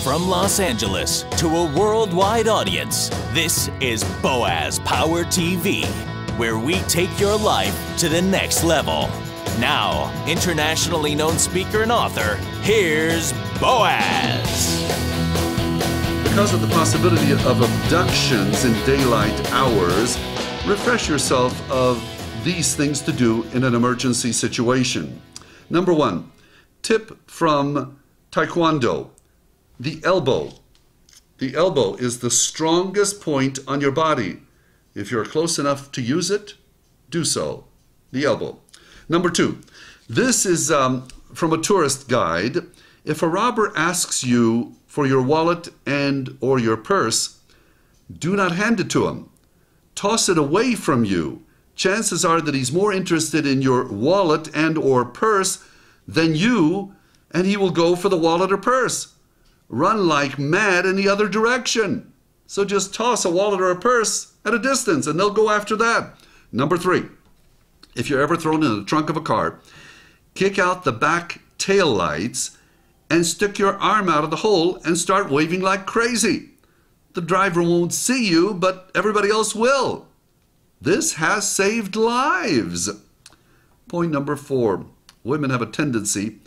From Los Angeles to a worldwide audience, this is Boaz Power TV, where we take your life to the next level. Now, internationally known speaker and author, here's Boaz. Because of the possibility of abductions in daylight hours, refresh yourself of these things to do in an emergency situation. Number one, tip from Taekwondo, the elbow. The elbow is the strongest point on your body. If you're close enough to use it, do so. The elbow. Number two, this is from a tourist guide. If a robber asks you for your wallet and or your purse, do not hand it to him. Toss it away from you. Chances are that he's more interested in your wallet and or purse than you, and he will go for the wallet or purse. Run like mad in the other direction. So just toss a wallet or a purse at a distance and they'll go after that. Number three, if you're ever thrown in the trunk of a car, kick out the back tail lights and stick your arm out of the hole and start waving like crazy. The driver won't see you, but everybody else will. This has saved lives. Point number four, women have a tendency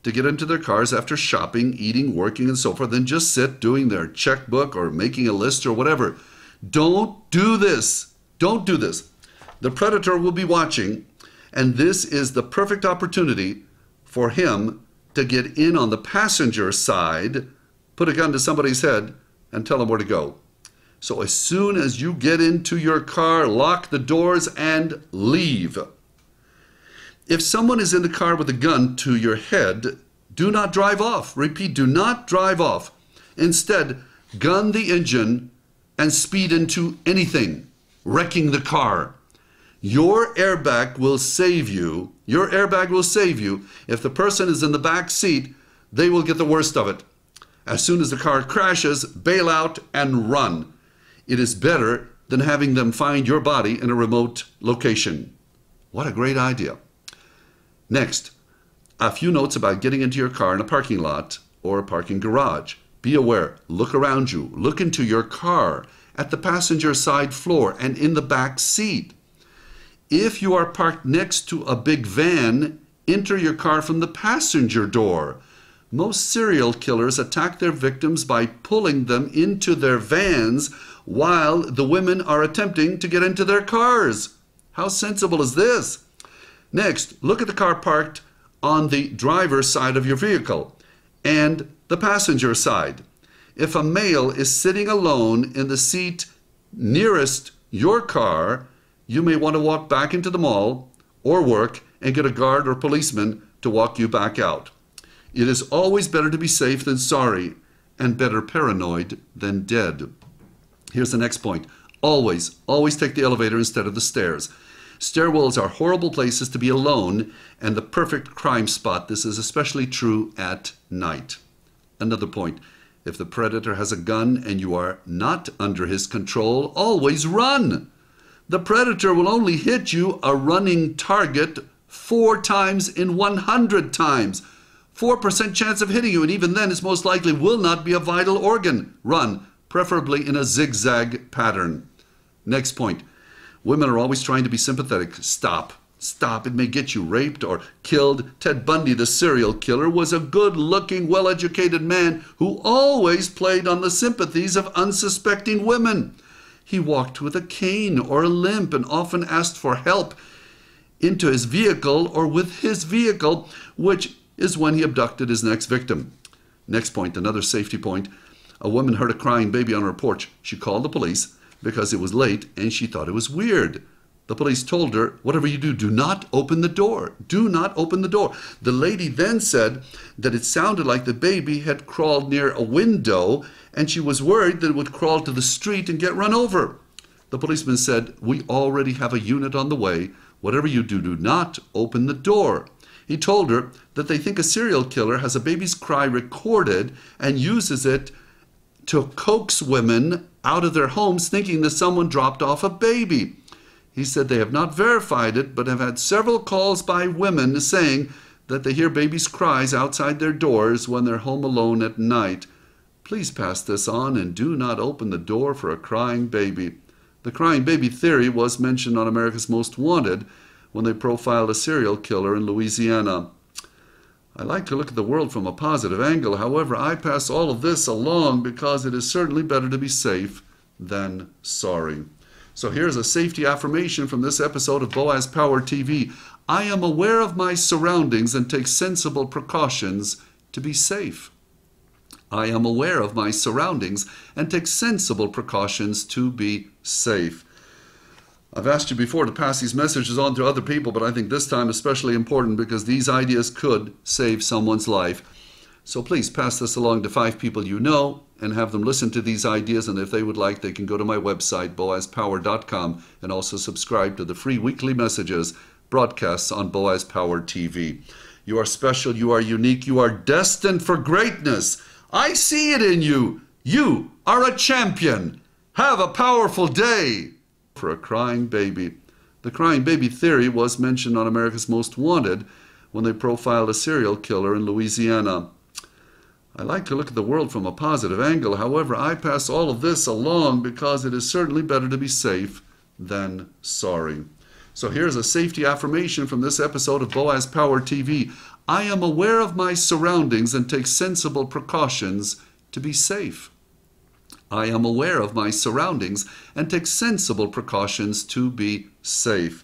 to get into their cars after shopping, eating, working, and so forth, and just sit doing their checkbook or making a list or whatever. Don't do this. Don't do this. The predator will be watching, and this is the perfect opportunity for him to get in on the passenger side, put a gun to somebody's head, and tell them where to go. So as soon as you get into your car, lock the doors and leave. If someone is in the car with a gun to your head, do not drive off. Repeat, do not drive off. Instead, gun the engine and speed into anything, wrecking the car. Your airbag will save you. Your airbag will save you. If the person is in the back seat, they will get the worst of it. As soon as the car crashes, bail out and run. It is better than having them find your body in a remote location. What a great idea. Next, a few notes about getting into your car in a parking lot or a parking garage. Be aware, look around you, look into your car, at the passenger side floor and in the back seat. If you are parked next to a big van, enter your car from the passenger door. Most serial killers attack their victims by pulling them into their vans while the women are attempting to get into their cars. How sensible is this? Next, look at the car parked on the driver's side of your vehicle and the passenger side. If a male is sitting alone in the seat nearest your car, you may want to walk back into the mall or work and get a guard or policeman to walk you back out. It is always better to be safe than sorry, and better paranoid than dead. Here's the next point. Always take the elevator instead of the stairs. Stairwells are horrible places to be alone and the perfect crime spot. This is especially true at night. Another point. If the predator has a gun and you are not under his control, always run. The predator will only hit you, a running target, 4 times in 100 times. 4% chance of hitting you, and even then it most likely will not be a vital organ. Run, preferably in a zigzag pattern. Next point. Women are always trying to be sympathetic. Stop. Stop. It may get you raped or killed. Ted Bundy, the serial killer, was a good-looking, well-educated man who always played on the sympathies of unsuspecting women. He walked with a cane or a limp and often asked for help into his vehicle or with his vehicle, which is when he abducted his next victim. Next point, another safety point. A woman heard a crying baby on her porch. She called the police because it was late and she thought it was weird. The police told her, whatever you do, do not open the door. Do not open the door. The lady then said that it sounded like the baby had crawled near a window and she was worried that it would crawl to the street and get run over. The policeman said, we already have a unit on the way. Whatever you do, do not open the door. He told her that they think a serial killer has a baby's cry recorded and uses it to coax women out of their homes thinking that someone dropped off a baby. He said they have not verified it, but have had several calls by women saying that they hear babies' cries outside their doors when they're home alone at night. Please pass this on and do not open the door for a crying baby. The crying baby theory was mentioned on America's Most Wanted when they profiled a serial killer in Louisiana. I like to look at the world from a positive angle. However, I pass all of this along because it is certainly better to be safe than sorry. So here's a safety affirmation from this episode of Boaz Power TV. I am aware of my surroundings and take sensible precautions to be safe. I am aware of my surroundings and take sensible precautions to be safe. I've asked you before to pass these messages on to other people, but I think this time especially important because these ideas could save someone's life. So please pass this along to 5 people you know and have them listen to these ideas, and if they would like, they can go to my website, boazpower.com, and also subscribe to the free weekly messages broadcasts on Boaz Power TV. You are special, you are unique, you are destined for greatness. I see it in you. You are a champion. Have a powerful day. For a crying baby. The crying baby theory was mentioned on America's Most Wanted when they profiled a serial killer in Louisiana. I like to look at the world from a positive angle. However, I pass all of this along because it is certainly better to be safe than sorry. So here's a safety affirmation from this episode of Boaz Power TV. I am aware of my surroundings and take sensible precautions to be safe. I am aware of my surroundings and take sensible precautions to be safe.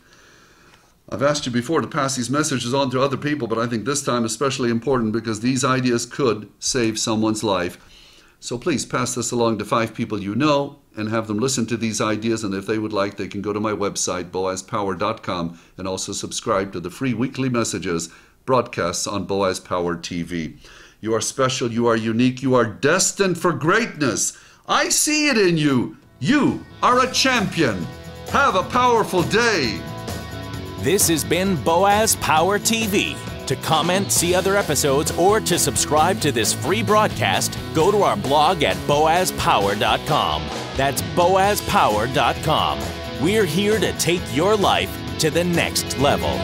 I've asked you before to pass these messages on to other people, but I think this time especially important because these ideas could save someone's life. So please pass this along to 5 people you know and have them listen to these ideas, and if they would like, they can go to my website, boazpower.com, and also subscribe to the free weekly messages broadcasts on Boaz Power TV. You are special, you are unique, you are destined for greatness. I see it in you. You are a champion. Have a powerful day. This has been Boaz Power TV. To comment, see other episodes, or to subscribe to this free broadcast, go to our blog at boazpower.com. That's boazpower.com. We're here to take your life to the next level.